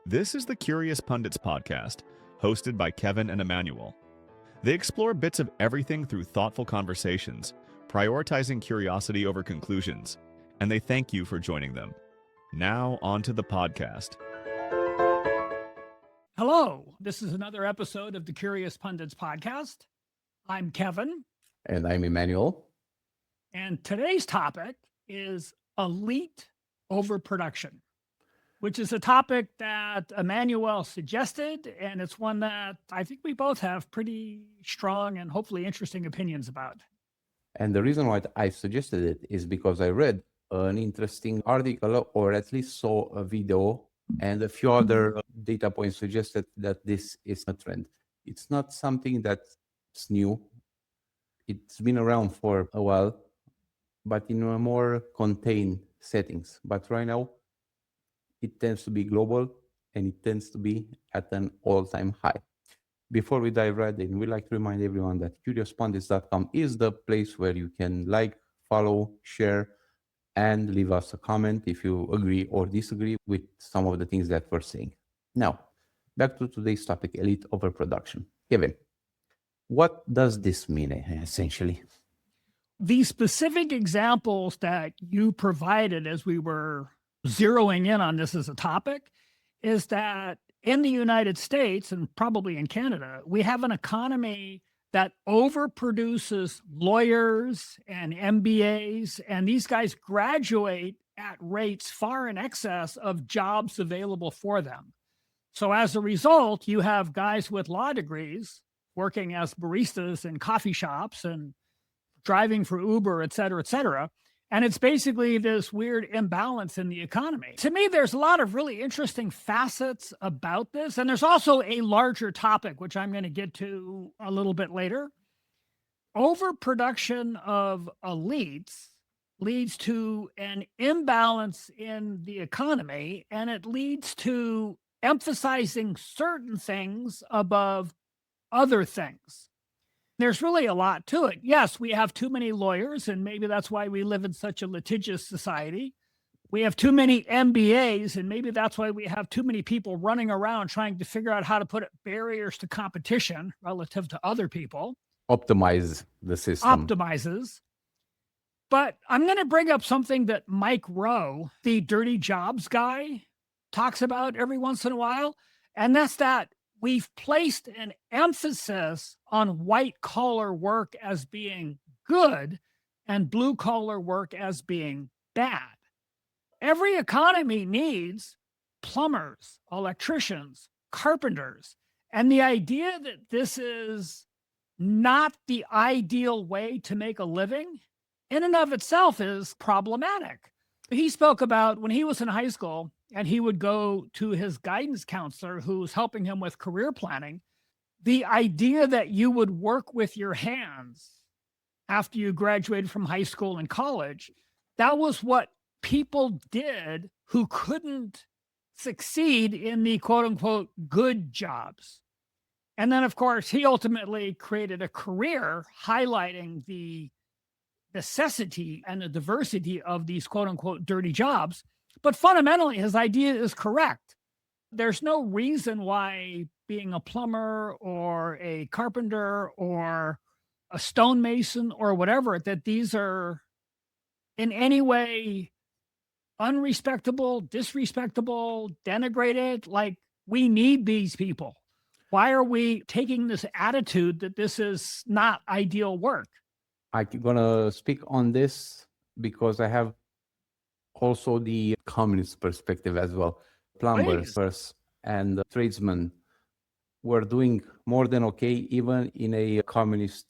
This is the Curious Pundits podcast, hosted by Kevin and Emanuel. They explore bits of everything through thoughtful conversations, prioritizing curiosity over conclusions, and they thank you for joining them. Now, on to the podcast. Hello, this is another episode of the Curious Pundits podcast. I'm Kevin. And I'm Emanuel. And today's topic is elite overproduction, which is a topic that Emanuel suggested, and it's one that I think we both have pretty strong and hopefully interesting opinions about. And the reason why I suggested it is because I read an interesting article, or at least saw a video, and a few other data points suggested that this is a trend. It's not something that's new. It's been around for a while, but in a more contained settings. But right now, it tends to be global, and it tends to be at an all-time high. Before we dive right in, we'd like to remind everyone that CuriousPundits.com is the place where you can like, follow, share, and leave us a comment if you agree or disagree with some of the things that we're saying. Now, back to today's topic, elite overproduction. Kevin, what does this mean, essentially? The specific examples that you provided as we were zeroing in on this as a topic is that in the United States and probably in Canada, we have an economy that overproduces lawyers and MBAs, and these guys graduate at rates far in excess of jobs available for them. So as a result, you have guys with law degrees working as baristas in coffee shops and driving for Uber, et cetera, et cetera. And it's basically this weird imbalance in the economy. To me, there's a lot of really interesting facets about this. And there's also a larger topic, which I'm going to get to a little bit later. Overproduction of elites leads to an imbalance in the economy, and it leads to emphasizing certain things above other things. There's really a lot to it. Yes, we have too many lawyers, and maybe that's why we live in such a litigious society. We have too many MBAs, and maybe that's why we have too many people running around trying to figure out how to put barriers to competition relative to other people. Optimize the system. Optimizes. But I'm going to bring up something that Mike Rowe, the dirty jobs guy, talks about every once in a while, and that's that we've placed an emphasis on white-collar work as being good and blue-collar work as being bad. Every economy needs plumbers, electricians, carpenters, and the idea that this is not the ideal way to make a living in and of itself is problematic. He spoke about when he was in high school, and he would go to his guidance counselor who was helping him with career planning. The idea that you would work with your hands after you graduated from high school and college, that was what people did who couldn't succeed in the quote unquote good jobs. And then, of course, he ultimately created a career highlighting the necessity and the diversity of these quote unquote dirty jobs. But fundamentally, his idea is correct. There's no reason why being a plumber or a carpenter or a stonemason or whatever, that these are in any way unrespectable, disrespectable, denigrated. Like, we need these people. Why are we taking this attitude that this is not ideal work? I'm going to speak on this because I have also the communist perspective as well. Plumbers and tradesmen were doing more than okay, even in a communist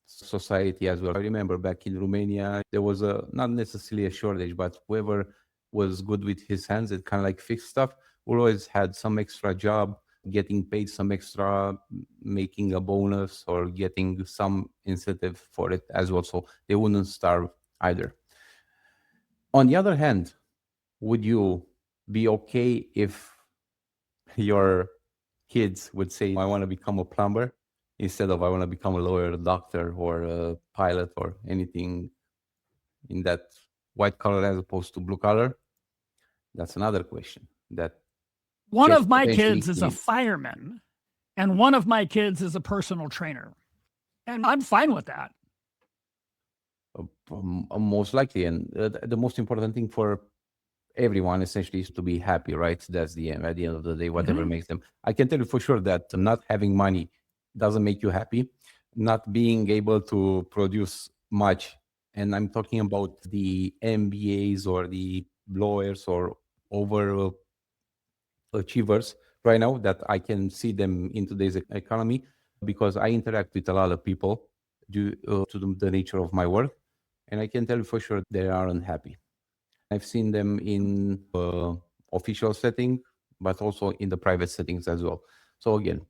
society as well. I remember back in Romania, there was not necessarily a shortage, but whoever was good with his hands and kind of like fixed stuff, always had some extra job, getting paid some extra, making a bonus or getting some incentive for it as well. So they wouldn't starve either. On the other hand, would you be okay if your kids would say, I want to become a plumber instead of I want to become a lawyer, a doctor, or a pilot, or anything in that white collar as opposed to blue collar? That's another question that One get of my potentially kids is a killed. fireman, and one of my kids is a personal trainer. And I'm fine with that. Most likely. And the most important thing for everyone essentially is to be happy, right? That's the end. At the end of the day, whatever makes them. I can tell you for sure that not having money doesn't make you happy. Not being able to produce much, and I'm talking about the MBAs or the lawyers or over achievers right now, that I can see them in today's economy, because I interact with a lot of people due to the nature of my work, and I can tell you for sure they are unhappy. I've seen them in official setting, but also in the private settings as well. So again,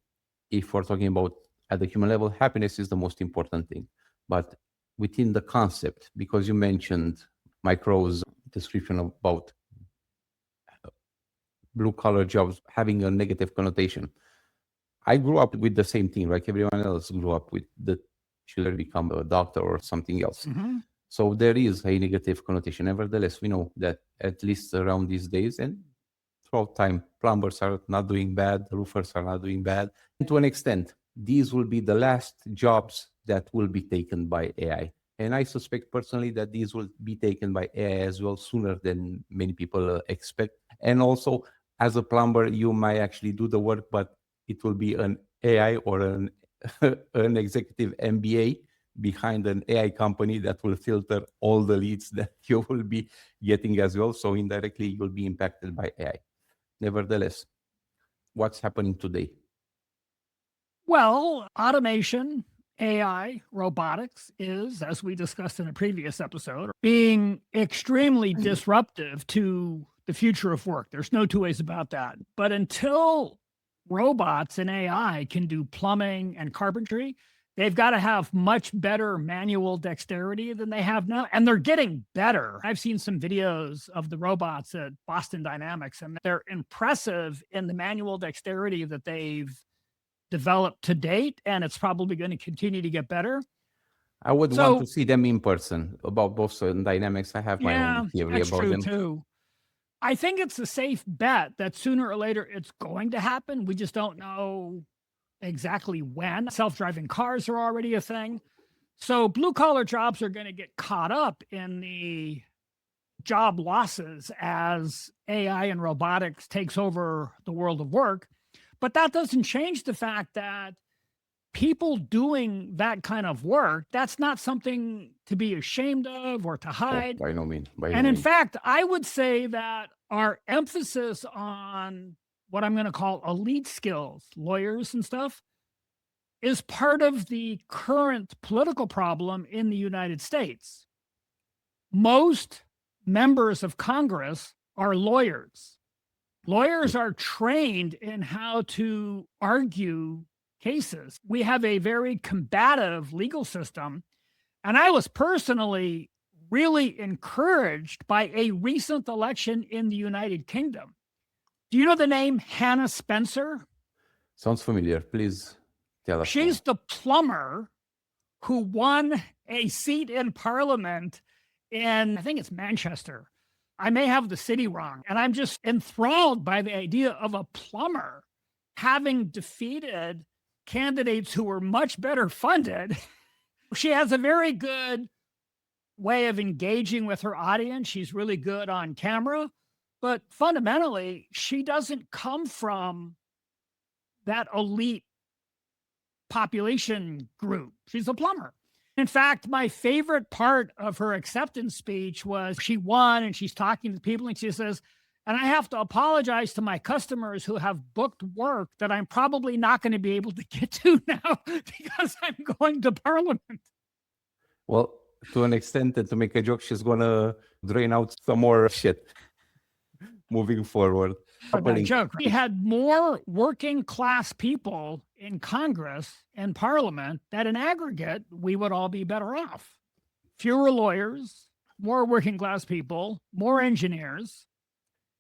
if we're talking about at the human level, happiness is the most important thing. But within the concept, because you mentioned Mike Rowe's description about blue-collar jobs having a negative connotation, I grew up with the same thing, like everyone else grew up with the children become a doctor or something else. So there is a negative connotation. Nevertheless, we know that at least around these days and throughout time, plumbers are not doing bad, roofers are not doing bad. And to an extent, these will be the last jobs that will be taken by AI. And I suspect personally that these will be taken by AI as well sooner than many people expect. And also, as a plumber, you might actually do the work, but it will be an AI or an executive MBA behind an AI company that will filter all the leads that you will be getting as well. So indirectly, you'll be impacted by AI. Nevertheless, what's happening today? Well, automation, AI, robotics is, as we discussed in a previous episode, being extremely disruptive to the future of work. There's no two ways about that. But until robots and AI can do plumbing and carpentry, they've got to have much better manual dexterity than they have now. And they're getting better. I've seen some videos of the robots at Boston Dynamics, and they're impressive in the manual dexterity that they've developed to date. And it's probably going to continue to get better. I would want to see them in person. About Boston Dynamics, I have my own theory that's about true them. Too. I think it's a safe bet that sooner or later it's going to happen. We just don't know exactly when. Self-driving cars are already a thing. So blue-collar jobs are going to get caught up in the job losses as AI and robotics takes over the world of work. But that doesn't change the fact that people doing that kind of work, that's not something to be ashamed of or to hide. By no means. And in fact, I would say that our emphasis on what I'm going to call elite skills, lawyers and stuff, is part of the current political problem in the United States. Most members of Congress are lawyers. Lawyers are trained in how to argue cases. We have a very combative legal system. And I was personally really encouraged by a recent election in the United Kingdom. Do you know the name Hannah Spencer? Sounds familiar. Please tell us. She's the plumber who won a seat in Parliament in, I think it's Manchester. I may have the city wrong. And I'm just enthralled by the idea of a plumber having defeated candidates who were much better funded. She has a very good way of engaging with her audience. She's really good on camera. But fundamentally, she doesn't come from that elite population group. She's a plumber. In fact, my favorite part of her acceptance speech was she won and she's talking to people and she says, and I have to apologize to my customers who have booked work that I'm probably not going to be able to get to now because I'm going to Parliament. Well, to an extent, and to make a joke, she's going to drain out some more shit moving forward. Bad joke. We had more working class people in Congress and Parliament that in aggregate, we would all be better off. Fewer lawyers, more working class people, more engineers.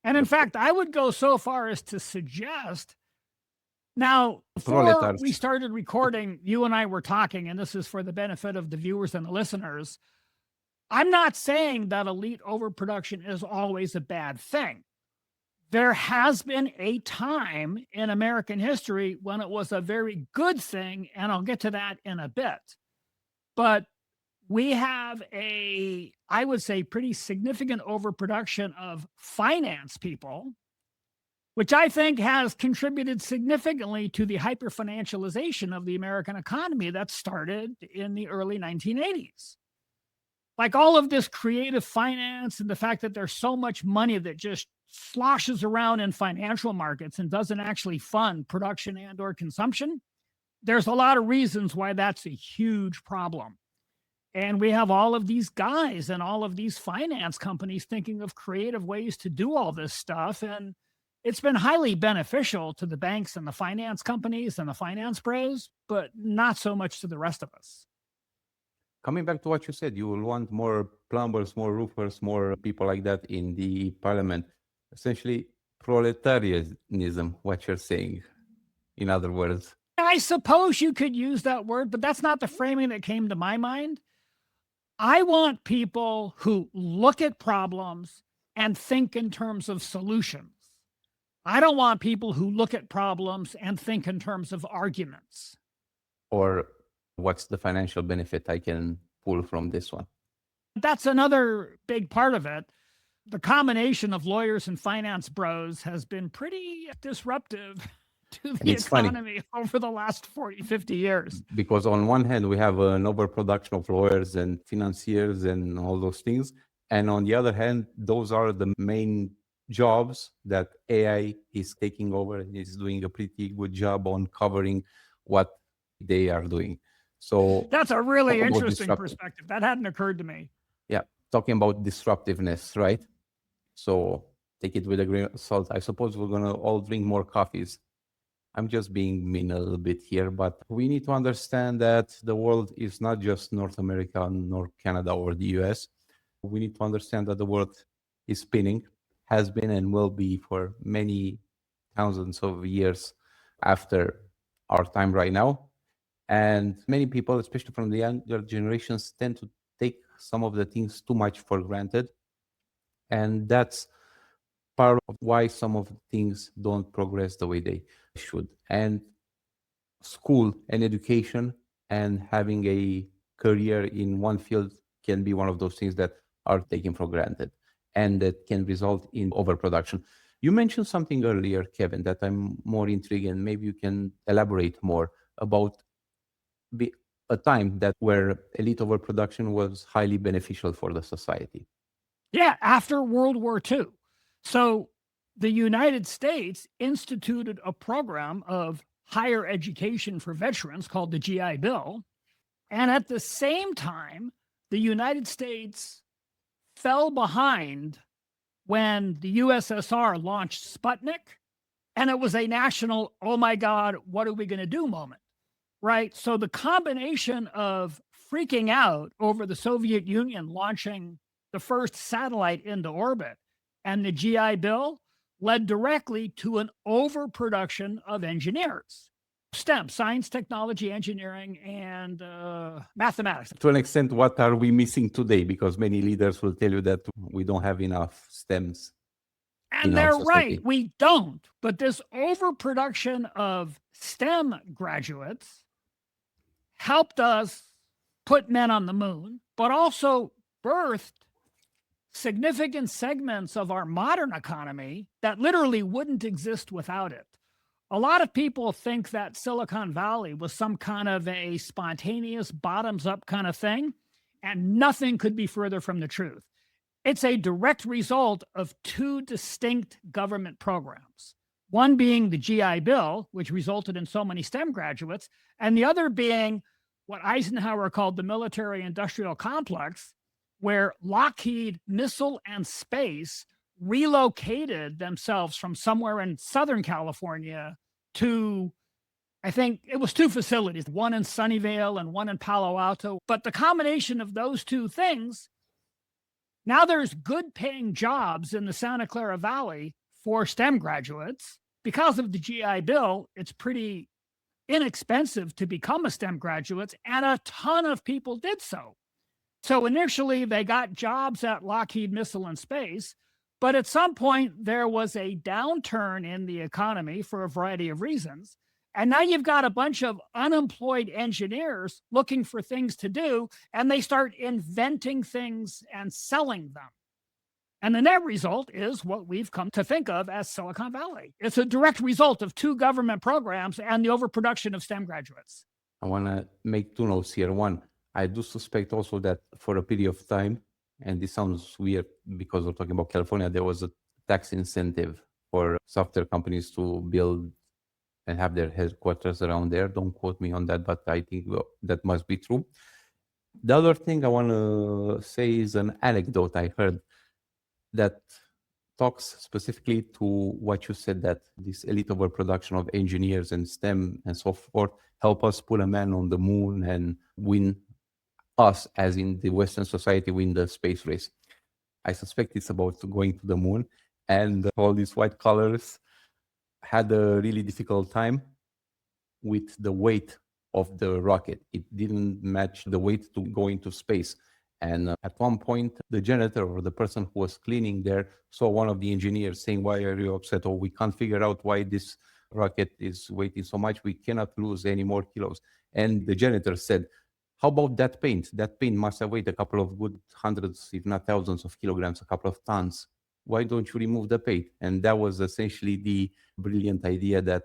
And in fact, I would go so far as to suggest now, before we started recording, you and I were talking, and this is for the benefit of the viewers and the listeners. I'm not saying that elite overproduction is always a bad thing. There has been a time in American history when it was a very good thing, and I'll get to that in a bit. But we have I would say, pretty significant overproduction of finance people, which I think has contributed significantly to the hyperfinancialization of the American economy that started in the early 1980s. Like all of this creative finance and the fact that there's so much money that just sloshes around in financial markets and doesn't actually fund production and or consumption, there's a lot of reasons why that's a huge problem. And we have all of these guys and all of these finance companies thinking of creative ways to do all this stuff. And it's been highly beneficial to the banks and the finance companies and the finance pros, but not so much to the rest of us. Coming back to what you said, you will want more plumbers, more roofers, more people like that in the parliament. Essentially, proletarianism, what you're saying, in other words. I suppose you could use that word, but that's not the framing that came to my mind. I want people who look at problems and think in terms of solutions. I don't want people who look at problems and think in terms of arguments. Or what's the financial benefit I can pull from this one? That's another big part of it. The combination of lawyers and finance bros has been pretty disruptive to the economy over the last 40, 50 years. Because on one hand, we have an overproduction of lawyers and financiers and all those things. And on the other hand, those are the main jobs that AI is taking over and is doing a pretty good job on covering what they are doing. So that's a really interesting perspective. That hadn't occurred to me. Yeah, talking about disruptiveness, right? So take it with a grain of salt. I suppose we're going to all drink more coffees. I'm just being mean a little bit here, but we need to understand that the world is not just North America, nor Canada or the US. We need to understand that the world is spinning, has been and will be for many thousands of years after our time right now. And many people, especially from the younger generations, tend to take some of the things too much for granted. And that's part of why some of the things don't progress the way they should. And school and education and having a career in one field can be one of those things that are taken for granted and that can result in overproduction. You mentioned something earlier, Kevin, that I'm more intrigued, and maybe you can elaborate more about a time that where elite overproduction was highly beneficial for the society. Yeah, after World War II. So the United States instituted a program of higher education for veterans called the GI Bill. And at the same time, the United States fell behind when the USSR launched Sputnik. And it was a national, oh my God, what are we going to do moment, right? So the combination of freaking out over the Soviet Union launching the first satellite into orbit and the GI Bill led directly to an overproduction of engineers. STEM, science, technology, engineering, and mathematics. To an extent, what are we missing today? Because many leaders will tell you that we don't have enough STEMs. And they're right, we don't. But this overproduction of STEM graduates helped us put men on the moon, but also birthed significant segments of our modern economy that literally wouldn't exist without it. A lot of people think that Silicon Valley was some kind of a spontaneous bottoms-up kind of thing, and nothing could be further from the truth. It's a direct result of two distinct government programs, one being the GI Bill, which resulted in so many STEM graduates, and the other being what Eisenhower called the military-industrial complex, where Lockheed Missile and Space relocated themselves from somewhere in Southern California to, I think it was two facilities, one in Sunnyvale and one in Palo Alto. But the combination of those two things, now there's good paying jobs in the Santa Clara Valley for STEM graduates. Because of the GI Bill, it's pretty inexpensive to become a STEM graduate, and a ton of people did so. So initially, they got jobs at Lockheed Missile and Space, But at some point, there was a downturn in the economy for a variety of reasons. And now you've got a bunch of unemployed engineers looking for things to do, and they start inventing things and selling them. And the net result is what we've come to think of as Silicon Valley. It's a direct result of 2 government programs and the overproduction of STEM graduates. I want to make 2 notes here. One, I do suspect also that for a period of time, and this sounds weird because we're talking about California, there was a tax incentive for software companies to build and have their headquarters around there. Don't quote me on that, but I think that must be true. The other thing I want to say is an anecdote I heard that talks specifically to what you said, that this elite overproduction of engineers and STEM and so forth help us put a man on the moon and win us, as in the Western society, win the space race. I suspect it's about going to the moon, and all these white collars had a really difficult time with the weight of the rocket. It didn't match the weight to go into space. And at one point, the janitor or the person who was cleaning there saw one of the engineers saying, "Why are you upset? Oh, we can't figure out why this rocket is weighing so much. We cannot lose any more kilos." And the janitor said, "How about that paint? That paint must have weighed a couple of good hundreds, if not thousands of kilograms, a couple of tons. Why don't you remove the paint?" And that was essentially the brilliant idea that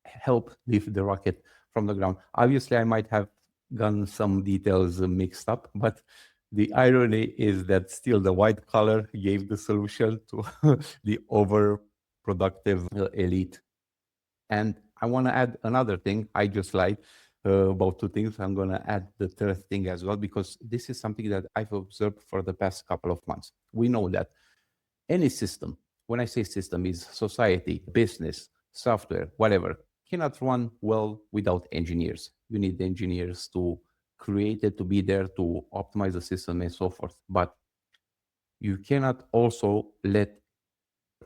helped lift the rocket from the ground. Obviously, I might have gotten some details mixed up, but the irony is that still the white collar gave the solution to the overproductive elite. And I want to add another thing. I just lied about 2 things. I'm going to add the third thing as well, because this is something that I've observed for the past couple of months. We know that any system, when I say system, is society, business, software, whatever, cannot run well without engineers. You need engineers to create it, to be there, to optimize the system and so forth. But you cannot also let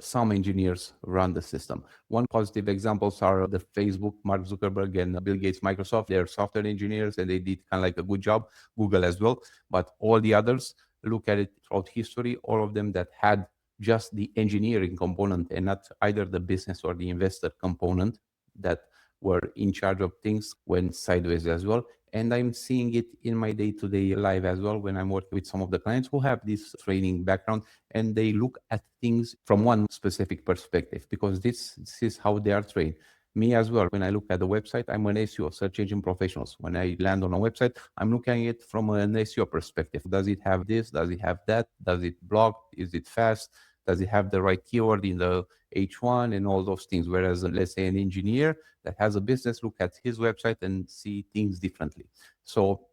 some engineers run the system. One positive examples are the Facebook, Mark Zuckerberg and Bill Gates, Microsoft. They're software engineers and they did kind of like a good job. Google as well. But all the others, look at it throughout history, all of them that had just the engineering component and not either the business or the investor component that were in charge of things, went sideways as well. And I'm seeing it in my day-to-day life as well when I'm working with some of the clients who have this training background and they look at things from one specific perspective, because this is how they are trained. Me as well, when I look at the website, I'm an SEO, search engine professionals. When I land on a website, I'm looking at it from an SEO perspective. Does it have this? Does it have that? Does it block? Is it fast? Does it have the right keyword in the H1 and all those things? Whereas, let's say, an engineer that has a business, look at his website and see things differently. So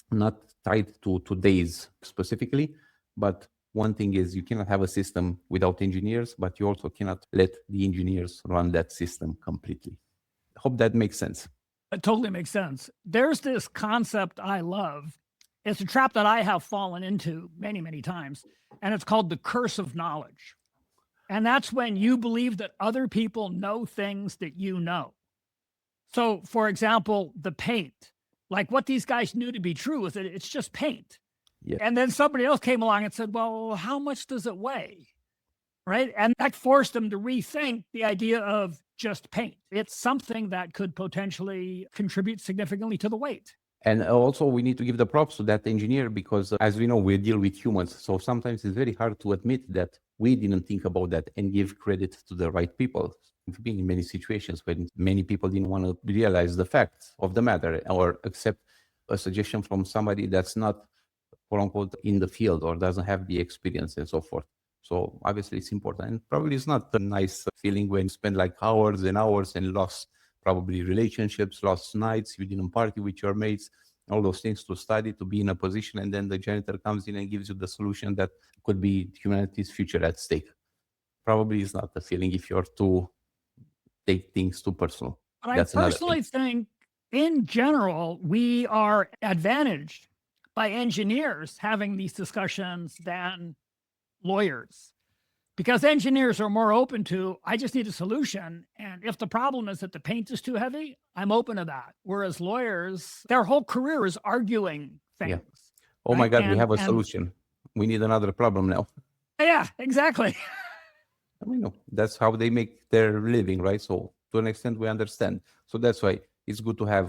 not tied to today's specifically, but one thing is you cannot have a system without engineers, but you also cannot let the engineers run that system completely. I hope that makes sense. It totally makes sense. There's this concept I love. It's a trap that I have fallen into many, many times, and it's called the curse of knowledge. And that's when you believe that other people know things that you know. So, for example, the paint, like what these guys knew to be true is that it's just paint. Yeah. And then somebody else came along and said, well, how much does it weigh? Right? And that forced them to rethink the idea of just paint. It's something that could potentially contribute significantly to the weight. And also we need to give the props to that engineer, because as we know, we deal with humans. So sometimes it's very hard to admit that we didn't think about that and give credit to the right people. We've been in many situations when many people didn't want to realize the facts of the matter or accept a suggestion from somebody that's not, quote unquote, in the field or doesn't have the experience and so forth. So obviously it's important. And probably it's not a nice feeling when you spend like hours and hours and lost probably relationships, lost nights, you didn't party with your mates, all those things to study, to be in a position, and then the janitor comes in and gives you the solution that could be humanity's future at stake. Probably is not a feeling if you're to take things too personal. But I personally think, in general, we are advantaged by engineers having these discussions than lawyers. Because engineers are more open to, I just need a solution. And if the problem is that the paint is too heavy, I'm open to that. Whereas lawyers, their whole career is arguing things. Yeah. Oh my God, we have a solution. We need another problem now. Yeah, Yeah, exactly. I mean, that's how they make their living, right? So to an extent, we understand. So that's why it's good to have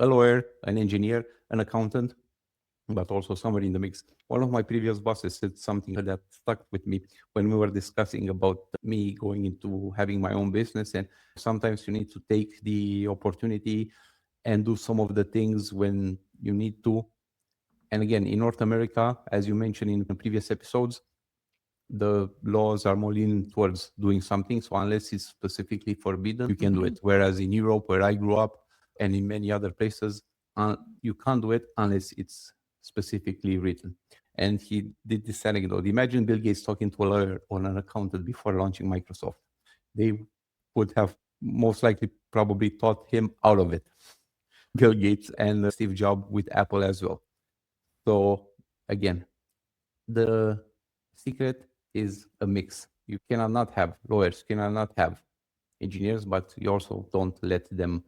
a lawyer, an engineer, an accountant, but also somebody in the mix. One of my previous bosses said something that stuck with me when we were discussing about me going into having my own business. And sometimes you need to take the opportunity and do some of the things when you need to. And again, in North America, as you mentioned in the previous episodes, the laws are more leaning towards doing something. So unless it's specifically forbidden, you can do it. Whereas in Europe, where I grew up, and in many other places, you can't do it unless it's specifically written. And he did this anecdote. Imagine Bill Gates talking to a lawyer or an accountant before launching Microsoft. They would have most likely probably taught him out of it. Bill Gates and Steve Jobs with Apple as well. So again, the secret is a mix. You cannot not have lawyers, you cannot not have engineers, but you also don't let them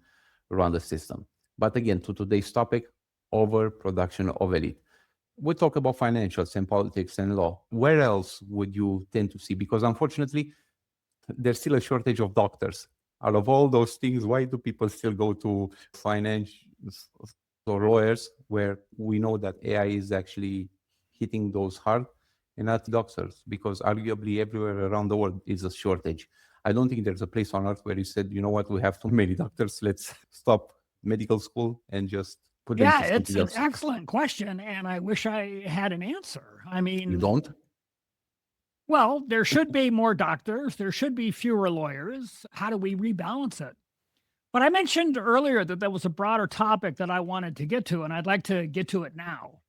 run the system. But again, to today's topic, overproduction of elite. We talk about financials and politics and law. Where else would you tend to see? Because unfortunately, there's still a shortage of doctors. Out of all those things, why do people still go to finance or lawyers, where we know that AI is actually hitting those hard, and not doctors? Because arguably everywhere around the world is a shortage. I don't think there's a place on earth where you said, you know what, we have too many doctors, let's stop medical school and just put them Yeah, to it's something an else. excellent question, and I wish I had an answer. I You mean, don't? well, there should be more doctors, there should be fewer lawyers. How do we rebalance it? But I mentioned earlier that there was a broader topic that I wanted to get to, and I'd like to get to it now.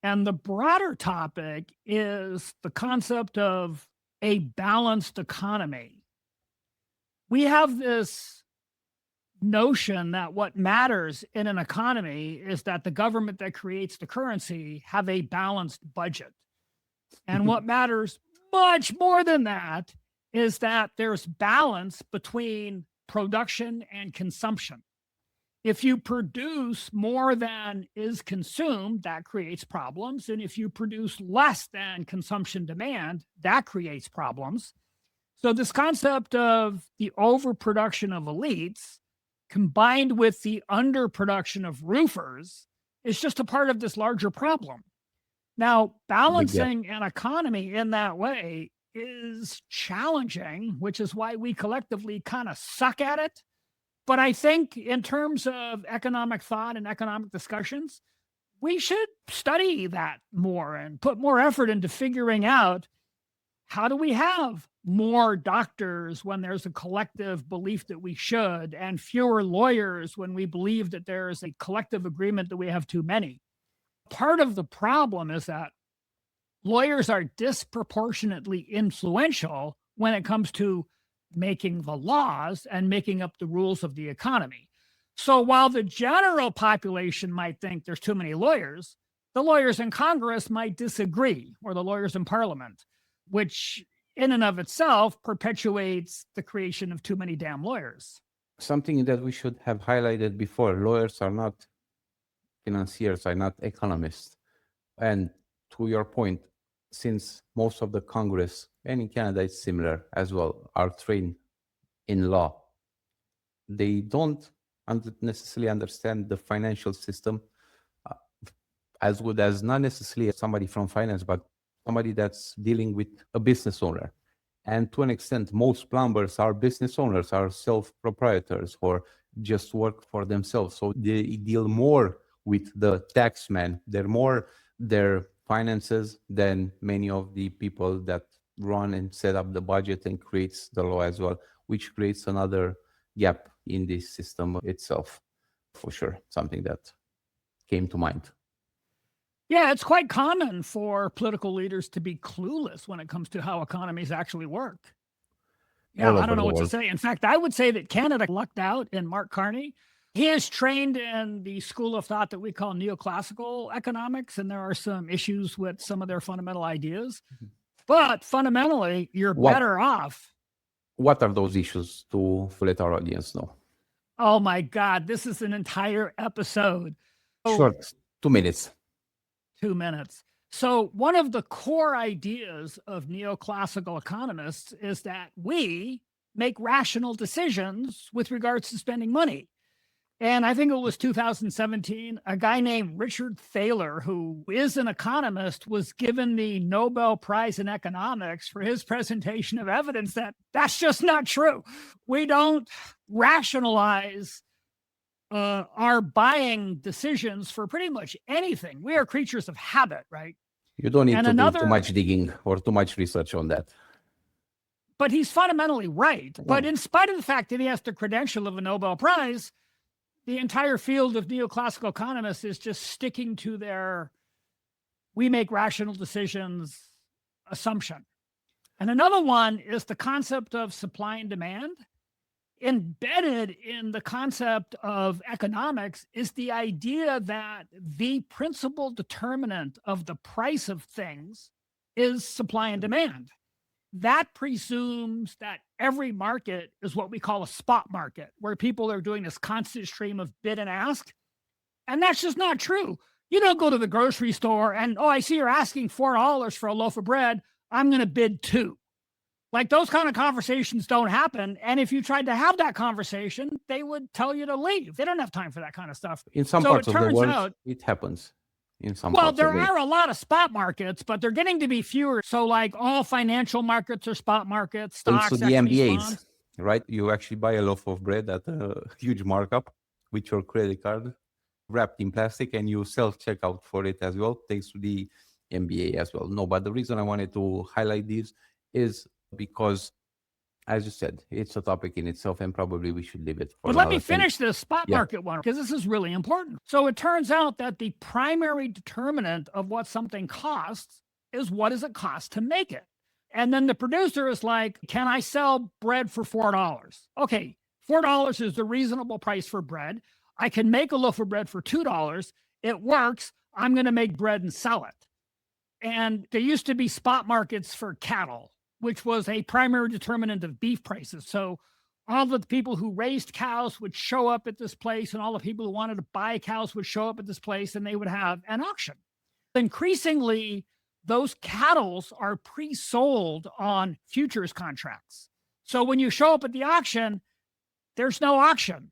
And the broader topic is the concept of a balanced economy. We have this notion that what matters in an economy is that the government that creates the currency have a balanced budget. And what matters much more than that is that there's balance between production and consumption. If you produce more than is consumed, that creates problems. And if you produce less than consumption demand, that creates problems. So, this concept of the overproduction of elites combined with the underproduction of roofers is just a part of this larger problem. Now, Big gap. balancing an economy in that way is challenging, which is why we collectively kind of suck at it. But I think in terms of economic thought and economic discussions, we should study that more and put more effort into figuring out, how do we have more doctors when there's a collective belief that we should, and fewer lawyers when we believe that there is a collective agreement that we have too many? Part of the problem is that lawyers are disproportionately influential when it comes to making the laws and making up the rules of the economy. So while the general population might think there's too many lawyers, the lawyers in Congress might disagree, or the lawyers in Parliament, which in and of itself perpetuates the creation of too many damn lawyers. Something that we should have highlighted before: lawyers are not financiers, are not economists. And to your point, since most of the Congress, and in Canada it's similar as well, are trained in law, they don't necessarily understand the financial system as good as, not necessarily somebody from finance, but somebody that's dealing with a business owner. And to an extent, most plumbers are business owners, are self-proprietors, or just work for themselves. So they deal more with the taxman. They're more their finances than many of the people that run and set up the budget and creates the law as well, which creates another gap in this system itself, for sure. Something that came to mind. Yeah, it's quite common for political leaders to be clueless when it comes to how economies actually work. Yeah, All I over don't know the what to world. say. In fact, I would say that Canada lucked out in Mark Carney. He is trained in the school of thought that we call Neoclassical economics, and there are some issues with some of their fundamental ideas. But fundamentally, you're better off. What are those issues, to let our audience know? Oh my God, this is an entire episode. Short, 2 minutes. 2 minutes. So one of the core ideas of neoclassical economists is that we make rational decisions with regards to spending money. And I think it was 2017, a guy named Richard Thaler, who is an economist, was given the Nobel Prize in economics for his presentation of evidence that that's just not true. We don't rationalize our buying decisions for pretty much anything. We are creatures of habit, right? You don't need And to do too much digging or too much research on that. But he's fundamentally right. Yeah. But in spite of the fact that he has the credential of a Nobel Prize, the entire field of neoclassical economists is just sticking to their we make rational decisions assumption. And another one is the concept of supply and demand. Embedded in the concept of economics is the idea that the principal determinant of the price of things is supply and demand. That presumes that every market is what we call a spot market, where people are doing this constant stream of bid and ask. And that's just not true. You don't go to the grocery store and, oh, I see you're asking $4 for a loaf of bread. I'm going to bid $2. Like, those kind of conversations don't happen. And if you tried to have that conversation, they would tell you to leave. They don't have time for that kind of stuff. In some parts of the world, it happens. In some well, parts there of the are a lot of spot markets, but they're getting to be fewer. So, like, all financial markets are spot markets, stocks, also the equities, MBAs, bonds. right? You actually buy a loaf of bread at a huge markup with your credit card wrapped in plastic, and you self-check out for it as well, thanks to the MBA as well. No, but the reason I wanted to highlight these is because, as you said, it's a topic in itself, and probably we should leave it for But let me finish this spot market one, because this is really important. So it turns out that the primary determinant of what something costs is what does it cost to make it. And then the producer is like, can I sell bread for $4? Okay, $4 is the reasonable price for bread. I can make a loaf of bread for $2. It works. I'm going to make bread and sell it. And there used to be spot markets for cattle, which was a primary determinant of beef prices. So all the people who raised cows would show up at this place, and all the people who wanted to buy cows would show up at this place, and they would have an auction. Increasingly, those cattle are pre-sold on futures contracts. So when you show up at the auction, there's no auction,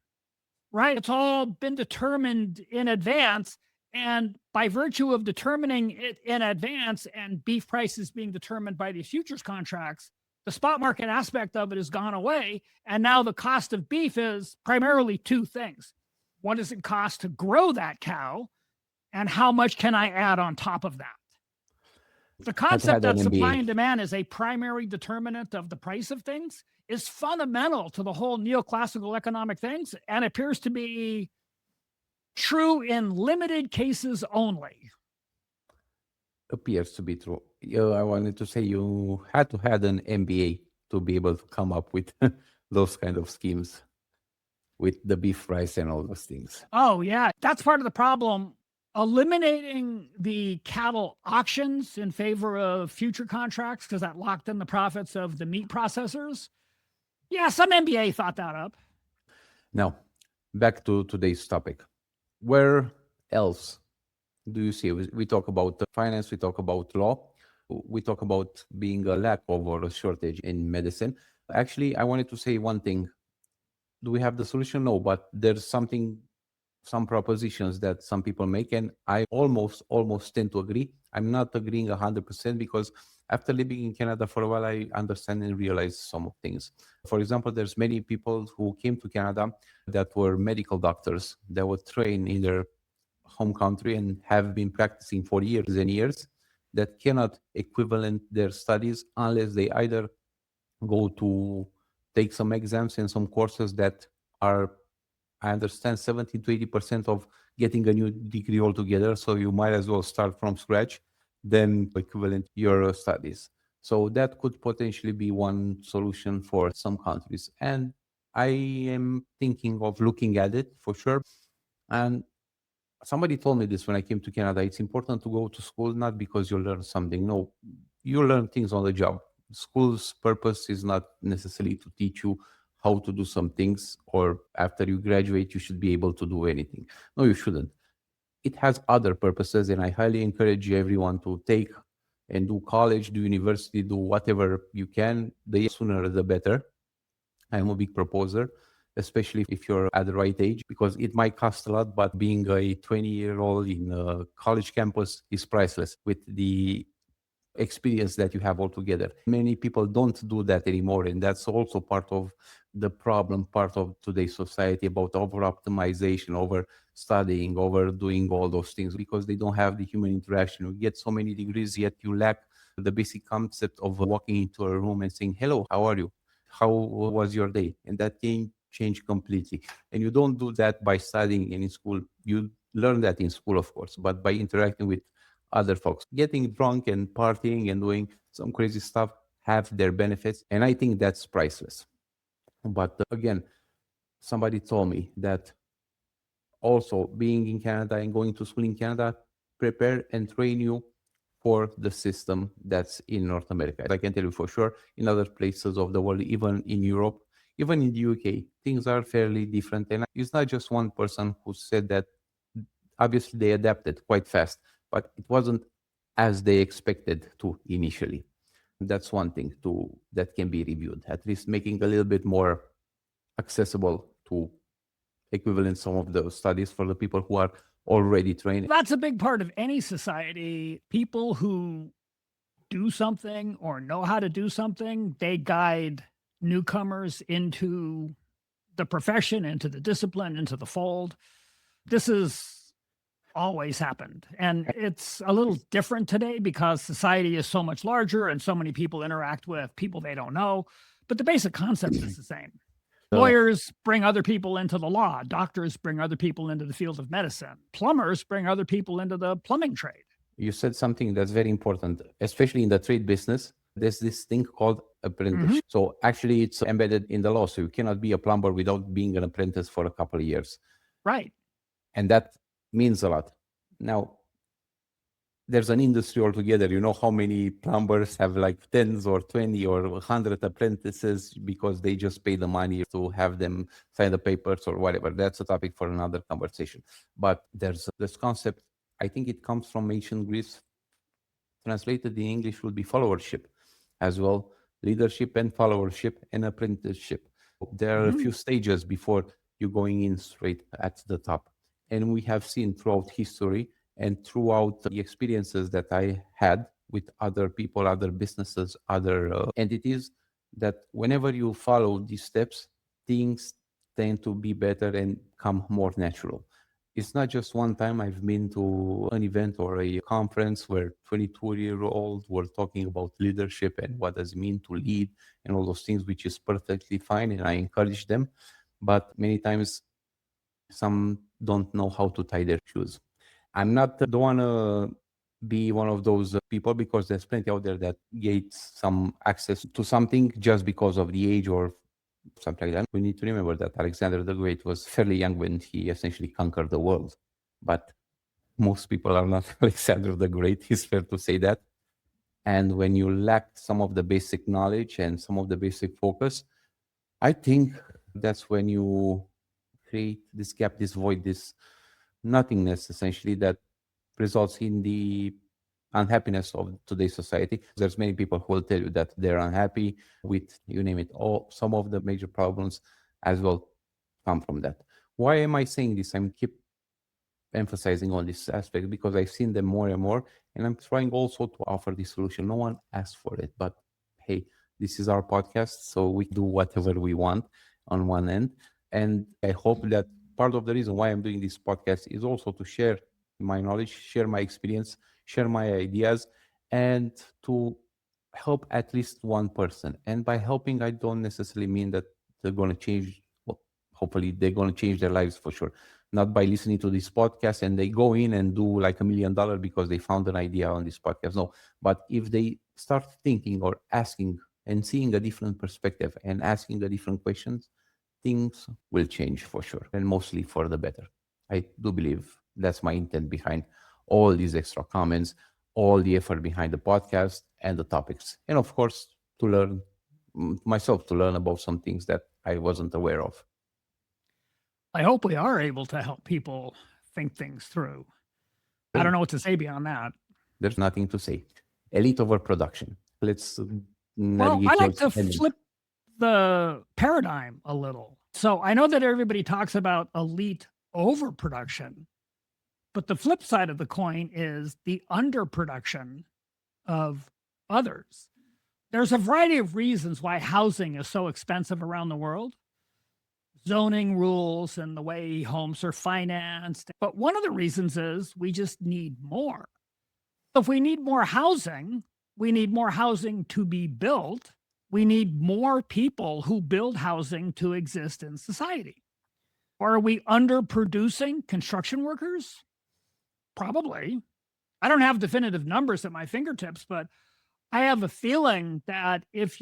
right? It's all been determined in advance. And by virtue of determining it in advance and beef prices being determined by these futures contracts, the spot market aspect of it has gone away. And now the cost of beef is primarily two things. What does it cost to grow that cow? And how much can I add on top of that? The concept that supply and demand is a primary determinant of the price of things is fundamental to the whole neoclassical economic things, and appears to be true in limited cases only. Appears to be true. I wanted to say you had to have an MBA to be able to come up with those kind of schemes with the beef price and all those things. Oh, yeah. That's part of the problem. Eliminating the cattle auctions in favor of future contracts, because that locked in the profits of the meat processors. Yeah, some MBA thought that up. Now, back to today's topic. Where else do you see? We talk about finance, we talk about law, we talk about being a lack of or a shortage in medicine. Actually, I wanted to say one thing. Do we have the solution? No, but there's some propositions that some people make, and I almost tend to agree. I'm not agreeing 100% because after living in Canada for a while, I understand and realize some things. For example, there's many people who came to Canada that were medical doctors that were trained in their home country and have been practicing for years and years that cannot equivalent their studies unless they either go to take some exams and some courses that are, I understand, 70 to 80% of getting a new degree altogether. So you might as well start from scratch, then equivalent your studies. So that could potentially be one solution for some countries. And I am thinking of looking at it for sure. And somebody told me this when I came to Canada. It's important to go to school, not because you learn something. No, you learn things on the job. School's purpose is not necessarily to teach you how to do some things, or after you graduate, you should be able to do anything. No, you shouldn't. it has other purposes, and I highly encourage everyone to take and do college, do university, do whatever you can. The sooner the better. I'm a big proposer, especially if you're at the right age, because it might cost a lot, but being a 20-year-old in a college campus is priceless with the experience that you have altogether. Many people don't do that anymore, and that's also part of the problem, part of today's society, about over optimization, over studying, over doing all those things, because they don't have the human interaction. You get so many degrees, yet you lack the basic concept of walking into a room and saying, hello, how are you? How was your day? And that can change completely. And you don't do that by studying in school. You learn that in school, of course, but by interacting with other folks. Getting drunk and partying and doing some crazy stuff have their benefits, and I think that's priceless. But again, somebody told me that also being in Canada and going to school in Canada prepare and train you for the system that's in North America. I can tell you for sure, in other places of the world, even in Europe, even in the UK, things are fairly different. And it's not just one person who said that. Obviously, they adapted quite fast, but it wasn't as they expected to initially. That's one thing that can be reviewed, at least making a little bit more accessible to equivalent some of those studies for the people who are already trained. That's a big part of any society. People who do something or know how to do something, they guide newcomers into the profession, into the discipline, into the fold. This has always happened. And it's a little different today because society is so much larger and so many people interact with people they don't know. But the basic concept is the same. Lawyers bring other people into the law. Doctors bring other people into the field of medicine. Plumbers bring other people into the plumbing trade. You said something that's very important, especially in the trade business. There's this thing called apprenticeship. So actually it's embedded in the law. So you cannot be a plumber without being an apprentice for a couple of years. Right. And that means a lot. Now, there's an industry altogether. You know how many plumbers have like 10s or 20 or 100 apprentices because they just pay the money to have them sign the papers or whatever. That's a topic for another conversation. But there's this concept, I think it comes from ancient Greece. Translated in English would be followership as well. Leadership and followership and apprenticeship. There are a few stages before you going in straight at the top. And we have seen throughout history and throughout the experiences that I had with other people, other businesses, other entities, that whenever you follow these steps, things tend to be better and come more natural. It's not just one time I've been to an event or a conference where 22-year-olds were talking about leadership and what does it mean to lead and all those things, which is perfectly fine, and I encourage them. But many times some don't know how to tie their shoes. Don't want to be one of those people, because there's plenty out there that gates some access to something just because of the age or something like that. We need to remember that Alexander the Great was fairly young when he essentially conquered the world. But most people are not Alexander the Great, it's fair to say that. And when you lack some of the basic knowledge and some of the basic focus, I think that's when you create this gap, this void, this nothingness, essentially, that results in the unhappiness of today's society. There's many people who will tell you that they're unhappy with, you name it, all some of the major problems as well come from that. Why am I saying this? I'm keep emphasizing on this aspect because I've seen them more and more, and I'm trying also to offer this solution. No one asked for it, but hey, this is our podcast, so we do whatever we want on one end. And I hope that part of the reason why I'm doing this podcast is also to share my knowledge, share my experience, share my ideas, and to help at least one person. And by helping, I don't necessarily mean that they're going to change. Well, hopefully they're going to change their lives for sure. Not by listening to this podcast and they go in and do like $1 million because they found an idea on this podcast. No, but if they start thinking or asking and seeing a different perspective and asking the different questions, things will change for sure, and mostly for the better. I do believe that's my intent behind all these extra comments, all the effort behind the podcast and the topics. And of course, to learn about some things that I wasn't aware of. I hope we are able to help people think things through. I don't know what to say beyond that. There's nothing to say. Elite overproduction. Let's Well, navigate I like to towards ending. flip the paradigm a little. So I know that everybody talks about elite overproduction, but the flip side of the coin is the underproduction of others. There's a variety of reasons why housing is so expensive around the world. Zoning rules and the way homes are financed. But one of the reasons is we just need more. If we need more housing, we need more housing to be built. We need more people who build housing to exist in society. Are we underproducing construction workers? Probably. I don't have definitive numbers at my fingertips, but I have a feeling that it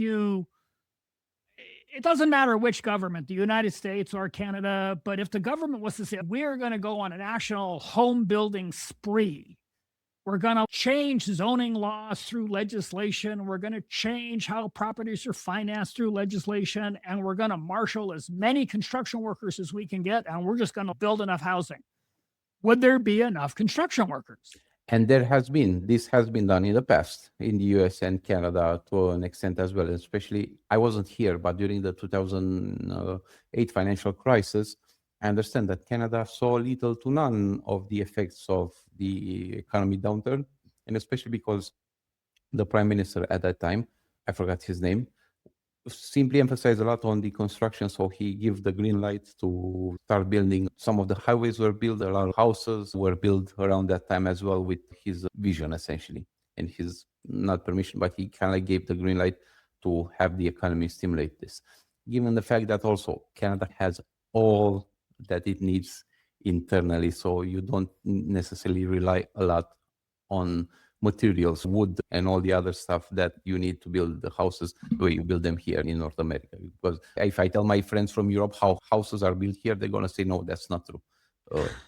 doesn't matter which government, the United States or Canada, but if the government was to say, we're going to go on a national home building spree, we're going to change zoning laws through legislation, we're going to change how properties are financed through legislation, and we're going to marshal as many construction workers as we can get, and we're just going to build enough housing. Would there be enough construction workers? And this has been done in the past in the US and Canada to an extent as well. Especially, I wasn't here, but during the 2008 financial crisis, I understand that Canada saw little to none of the effects of the economy downturn, and especially because the prime minister at that time, I forgot his name, simply emphasized a lot on the construction. So he gave the green light to start building. Some of the highways were built, a lot of houses were built around that time as well, with his vision essentially, and his not permission, but he kind of gave the green light to have the economy stimulate this. Given the fact that also Canada has all that it needs internally, so you don't necessarily rely a lot on materials, wood, and all the other stuff that you need to build the houses the way you build them here in North America. Because if I tell my friends from Europe how houses are built here, they're going to say, no, that's not true.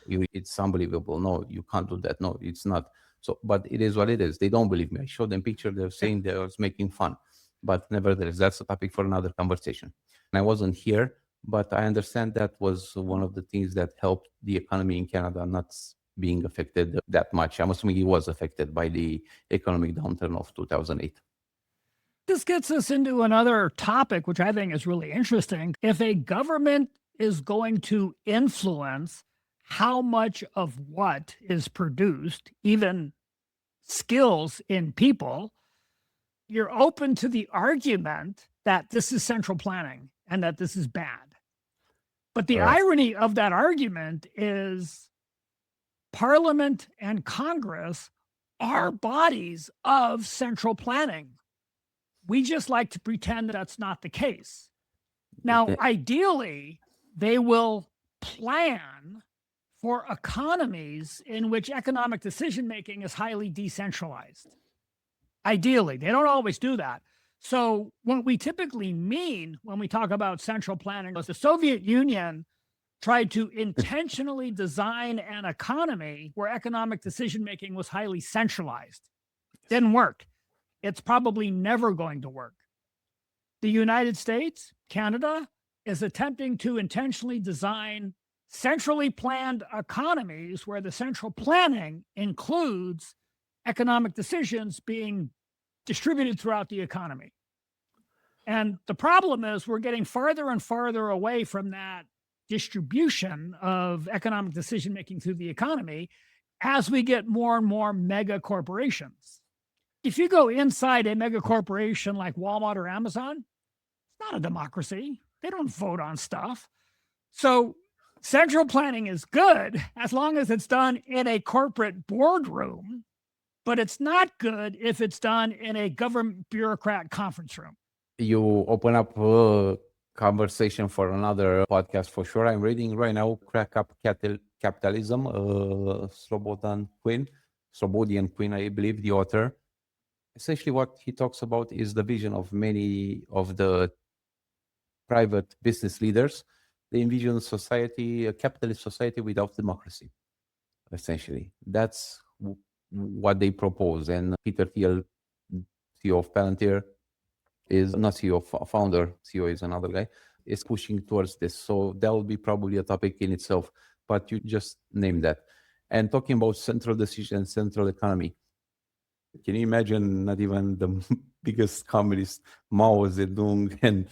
It's unbelievable. No, you can't do that. No, it's not. So, but it is what it is. They don't believe me. I showed them picture. They're saying they was making fun. But nevertheless, that's a topic for another conversation. And I wasn't here, but I understand that was one of the things that helped the economy in Canada not being affected that much. I'm assuming it was affected by the economic downturn of 2008. This gets us into another topic, which I think is really interesting. If a government is going to influence how much of what is produced, even skills in people, you're open to the argument that this is central planning and that this is bad. But the irony of that argument is Parliament and Congress are bodies of central planning. We just like to pretend that that's not the case. Now, ideally, they will plan for economies in which economic decision-making is highly decentralized. Ideally, they don't always do that. So what we typically mean when we talk about central planning is the Soviet Union tried to intentionally design an economy where economic decision-making was highly centralized. Didn't work. It's probably never going to work. The United States, Canada, is attempting to intentionally design centrally planned economies where the central planning includes economic decisions being distributed throughout the economy. And the problem is we're getting farther and farther away from that distribution of economic decision-making through the economy as we get more and more mega corporations. If you go inside a mega corporation like Walmart or Amazon, it's not a democracy. They don't vote on stuff. So central planning is good as long as it's done in a corporate boardroom, but it's not good if it's done in a government bureaucrat conference room. You open up a conversation for another podcast for sure. I'm reading right now Crack Up Capitalism, Slobodian Quinn, I believe, the author. Essentially what he talks about is the vision of many of the private business leaders. They envision society, a capitalist society without democracy. Essentially, that's what they propose. And Peter Thiel, CEO of Palantir, is not CEO, founder, CEO is another guy, is pushing towards this. So that will be probably a topic in itself, but you just named that. And talking about central decision, central economy, can you imagine not even the biggest communist, Mao Zedong and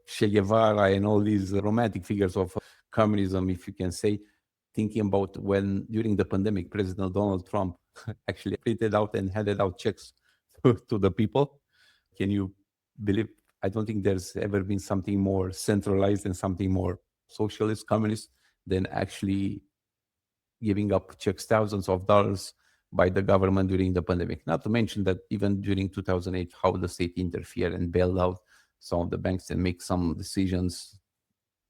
Che Guevara and all these romantic figures of communism, if you can say, thinking about when during the pandemic, President Donald Trump actually printed out and handed out checks to the people? Can you believe? I don't think there's ever been something more centralized and something more socialist, communist than actually giving up checks, thousands of dollars by the government during the pandemic. Not to mention that even during 2008, how the state interfered and bailed out some of the banks and make some decisions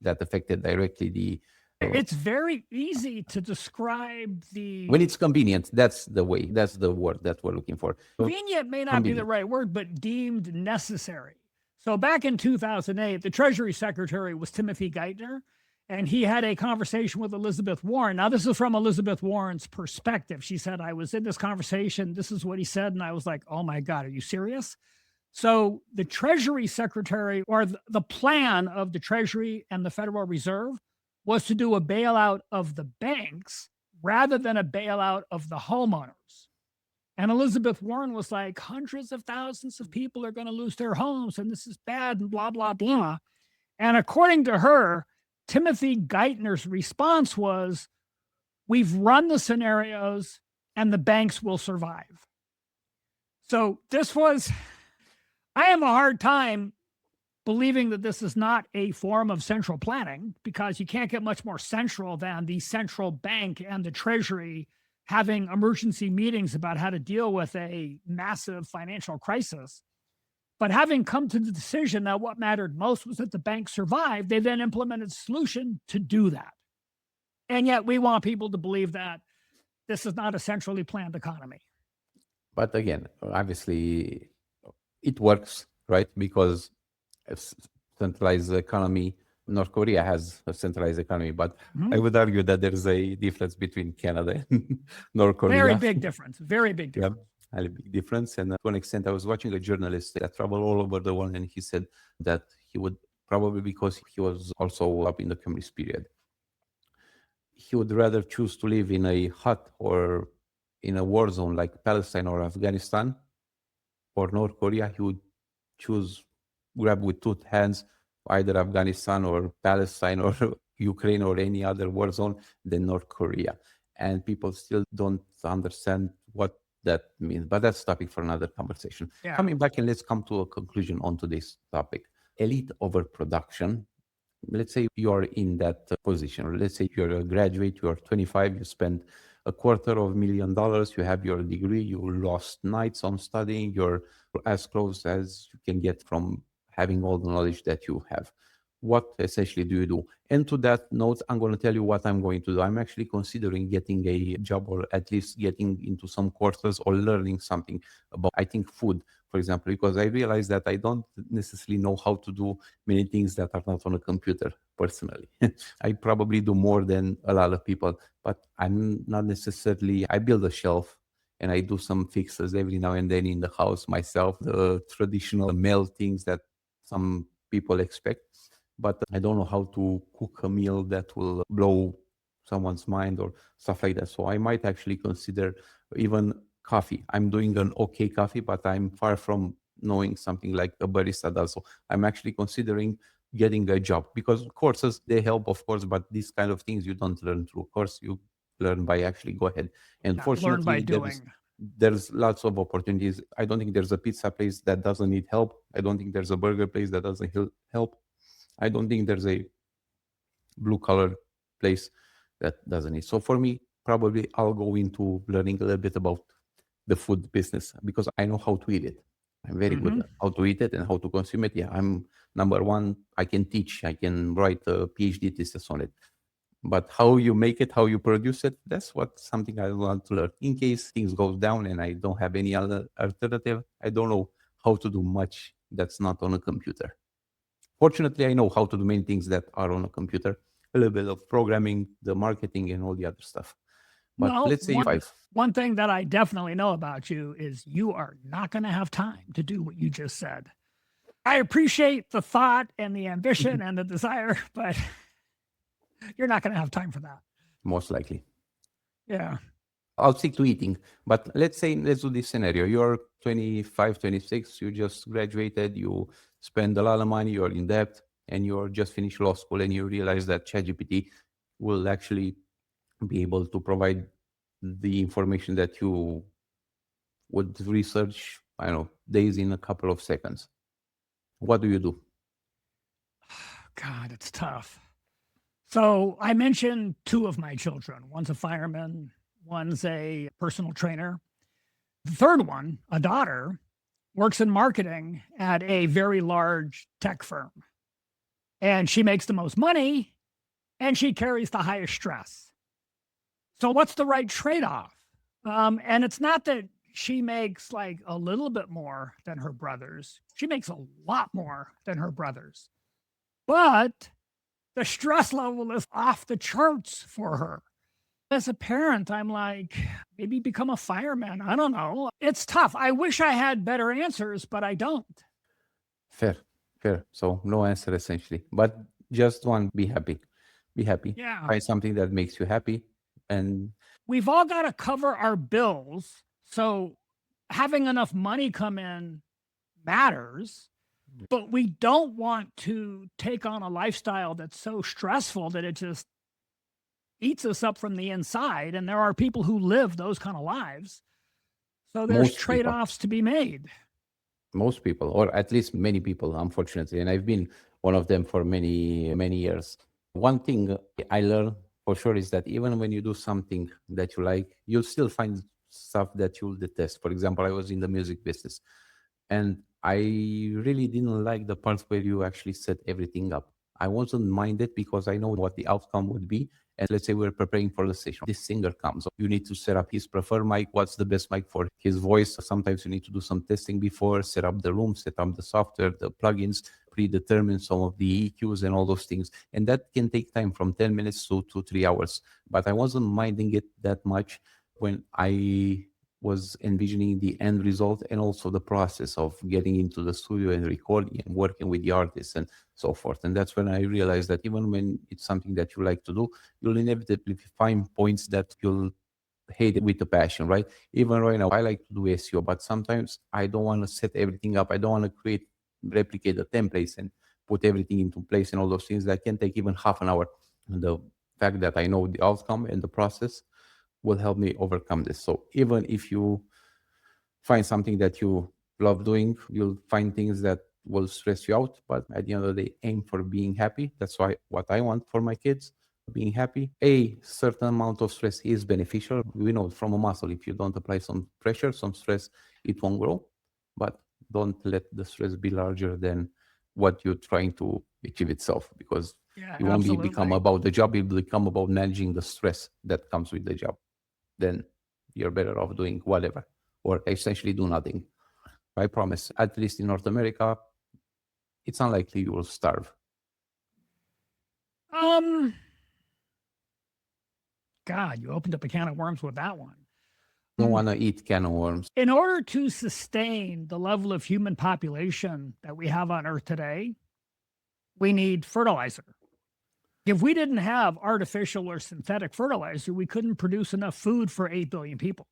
that affected directly the... It's very easy to describe the... When it's convenient, that's the way, that's the word that we're looking for. Convenient may not be the right word, but deemed necessary. So back in 2008, the Treasury Secretary was Timothy Geithner, and he had a conversation with Elizabeth Warren. Now, this is from Elizabeth Warren's perspective. She said, I was in this conversation. This is what he said. And I was like, oh my God, are you serious? So the Treasury Secretary, or the plan of the Treasury and the Federal Reserve, was to do a bailout of the banks rather than a bailout of the homeowners. And Elizabeth Warren was like, hundreds of thousands of people are going to lose their homes, and this is bad, and blah, blah, blah. And according to her, Timothy Geithner's response was, we've run the scenarios and the banks will survive. So I have a hard time believing that this is not a form of central planning, because you can't get much more central than the central bank and the Treasury having emergency meetings about how to deal with a massive financial crisis. But having come to the decision that what mattered most was that the bank survived, they then implemented a solution to do that. And yet we want people to believe that this is not a centrally planned economy. But again, obviously it works, right? Because a centralized economy, North Korea has a centralized economy, but I would argue that there's a difference between Canada and North Korea. Very big difference, very big difference. Yeah, a big difference. And to an extent, I was watching a journalist that traveled all over the world, and he said that he would probably, because he was also up in the communist period, he would rather choose to live in a hut or in a war zone like Palestine or Afghanistan or North Korea. He would grab with two hands either Afghanistan or Palestine or Ukraine or any other war zone than North Korea. And people still don't understand what that means. But that's a topic for another conversation. Yeah. Coming back, and let's come to a conclusion on today's topic. Elite overproduction. Let's say you are in that position. Let's say you're a graduate, you are 25, you spend $250,000, you have your degree, you lost nights on studying, you're as close as you can get from having all the knowledge that you have. What essentially do you do? And to that note, I'm going to tell you what I'm going to do. I'm actually considering getting a job, or at least getting into some courses or learning something about, I think, food, for example, because I realize that I don't necessarily know how to do many things that are not on a computer personally. I probably do more than a lot of people, but I'm not necessarily, I build a shelf and I do some fixes every now and then in the house myself, the traditional male things that some people expect. But I don't know how to cook a meal that will blow someone's mind or stuff like that. So I might actually consider even coffee. I'm doing an okay coffee, but I'm far from knowing something like a barista does. So I'm actually considering getting a job, because courses, they help, of course, but these kind of things you don't learn through a course. You learn by actually go ahead. And fortunately, learn by doing. There's lots of opportunities. I don't think there's a pizza place that doesn't need help. I don't think there's a burger place that doesn't help. I don't think there's a blue collar place that doesn't need. So for me, probably I'll go into learning a little bit about the food business, because I know how to eat it. I'm very good at how to eat it and how to consume it. Yeah, I'm number one. I can teach. I can write a PhD thesis on it. But how you make it, how you produce it, that's something I want to learn. In case things go down and I don't have any other alternative, I don't know how to do much that's not on a computer. Fortunately, I know how to do many things that are on a computer, a little bit of programming, the marketing, and all the other stuff. But let's say one thing that I definitely know about you is you are not going to have time to do what you just said. I appreciate the thought and the ambition and the desire, but you're not going to have time for that. Most likely. Yeah. I'll stick to eating. But let's do this scenario. You're 25, 26, you just graduated, you spend a lot of money, you're in debt, and you're just finished law school, and you realize that ChatGPT will actually be able to provide the information that you would research, I don't know, days in a couple of seconds. What do you do? God, it's tough. So I mentioned two of my children. One's a fireman, one's a personal trainer. The third one, a daughter, works in marketing at a very large tech firm. And she makes the most money and she carries the highest stress. So what's the right trade-off? And it's not that she makes like a little bit more than her brothers. She makes a lot more than her brothers. But the stress level is off the charts for her. As a parent, I'm like, maybe become a fireman. I don't know. It's tough. I wish I had better answers, but I don't. Fair. So no answer essentially, but just one, be happy. Be happy. Yeah. Find something that makes you happy. And we've all got to cover our bills. So having enough money come in matters, but we don't want to take on a lifestyle that's so stressful that it just eats us up from the inside. And there are people who live those kind of lives. So there's trade-offs to be made. Most people, or at least many people, unfortunately, and I've been one of them for many, many years. One thing I learned for sure is that even when you do something that you like, you'll still find stuff that you'll detest. For example, I was in the music business and I really didn't like the parts where you actually set everything up. I wasn't minded because I know what the outcome would be. And let's say we're preparing for the session. This singer comes. You need to set up his preferred mic. What's the best mic for his voice? Sometimes you need to do some testing before, set up the room, set up the software, the plugins, predetermine some of the EQs and all those things. And that can take time from 10 minutes to 2-3 hours. But I wasn't minding it that much when I was envisioning the end result and also the process of getting into the studio and recording and working with the artists and so forth. And that's when I realized that even when it's something that you like to do, you'll inevitably find points that you'll hate it with a passion, right? Even right now, I like to do SEO, but sometimes I don't want to set everything up. I don't want to replicate the templates and put everything into place and all those things that can take even half an hour. And the fact that I know the outcome and the process will help me overcome this. So even if you find something that you love doing, you'll find things that will stress you out. But at the end of the day, aim for being happy. That's what I want for my kids, being happy. A certain amount of stress is beneficial. We know from a muscle, if you don't apply some pressure, some stress, it won't grow. But don't let the stress be larger than what you're trying to achieve itself, because it won't become about the job. It will become about managing the stress that comes with the job. Then you're better off doing whatever, or essentially do nothing. I promise, at least in North America, it's unlikely you will starve. God, you opened up a can of worms with that one. Don't want to eat can of worms. In order to sustain the level of human population that we have on Earth today, we need fertilizer. If we didn't have artificial or synthetic fertilizer, we couldn't produce enough food for 8 billion people.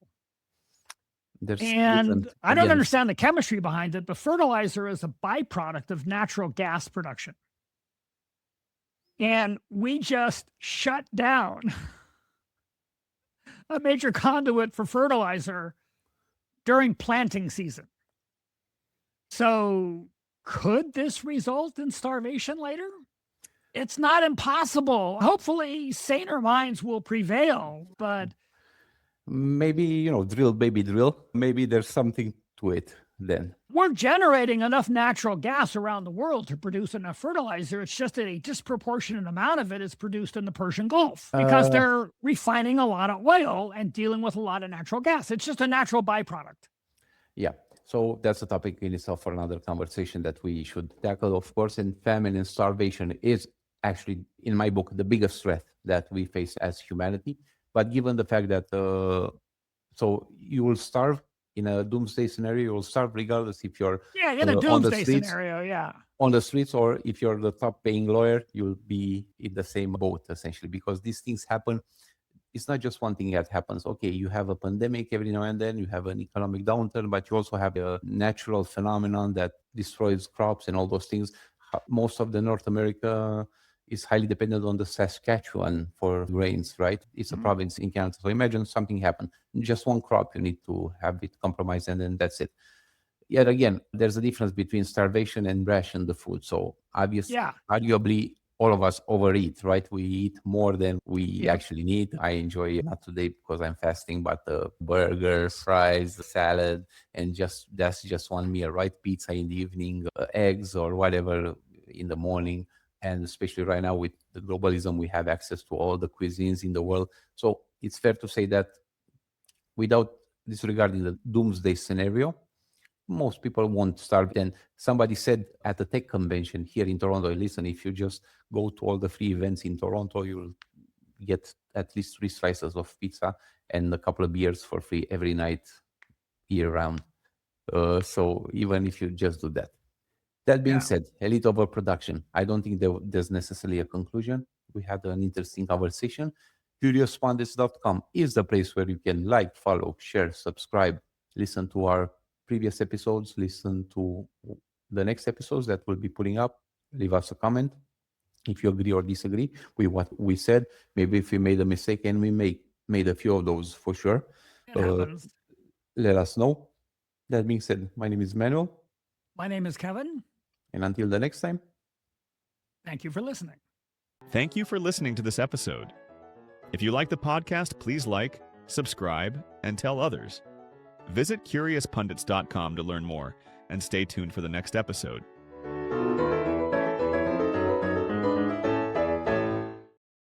And I don't understand the chemistry behind it, but fertilizer is a byproduct of natural gas production. And we just shut down a major conduit for fertilizer during planting season. So could this result in starvation later? It's not impossible. Hopefully, saner minds will prevail, but maybe, drill, baby, drill. Maybe there's something to it then. We're generating enough natural gas around the world to produce enough fertilizer. It's just that a disproportionate amount of it is produced in the Persian Gulf because they're refining a lot of oil and dealing with a lot of natural gas. It's just a natural byproduct. Yeah. So that's a topic in itself for another conversation that we should tackle, of course. And famine and starvation is actually, in my book, the biggest threat that we face as humanity. But given the fact that, so you will starve in a doomsday scenario, you will starve regardless if you're in a doomsday scenario, on the streets, or if you're the top paying lawyer, you'll be in the same boat essentially, because these things happen it's not just one thing that happens. Okay, you have a pandemic every now and then, you have an economic downturn, but you also have a natural phenomenon that destroys crops and all those things. Most of the North America is highly dependent on the Saskatchewan for grains, right? It's a province in Canada. So imagine something happened. Just one crop, you need to have it compromised, and then that's it. Yet again, there's a difference between starvation and ration the food. So arguably, all of us overeat, right? We eat more than we actually need. I enjoy, not today because I'm fasting, but burgers, fries, salad, and that's just one meal, right? Pizza in the evening, eggs or whatever in the morning. And especially right now with the globalism, we have access to all the cuisines in the world. So it's fair to say that without disregarding the doomsday scenario, most people won't starve. And somebody said at the tech convention here in Toronto, listen, if you just go to all the free events in Toronto, you'll get at least 3 slices of pizza and a couple of beers for free every night, year round. So even if you just do that. That being said, elite overproduction. I don't think there's necessarily a conclusion. We had an interesting conversation. CuriousPundits.com is the place where you can like, follow, share, subscribe, listen to our previous episodes, listen to the next episodes that we'll be putting up, leave us a comment if you agree or disagree with what we said. Maybe if we made a mistake, and we made a few of those for sure. Let us know. That being said, my name is Emanuel. My name is Kevin. And until the next time, thank you for listening. Thank you for listening to this episode. If you like the podcast, please like, subscribe, and tell others. Visit CuriousPundits.com to learn more, and stay tuned for the next episode.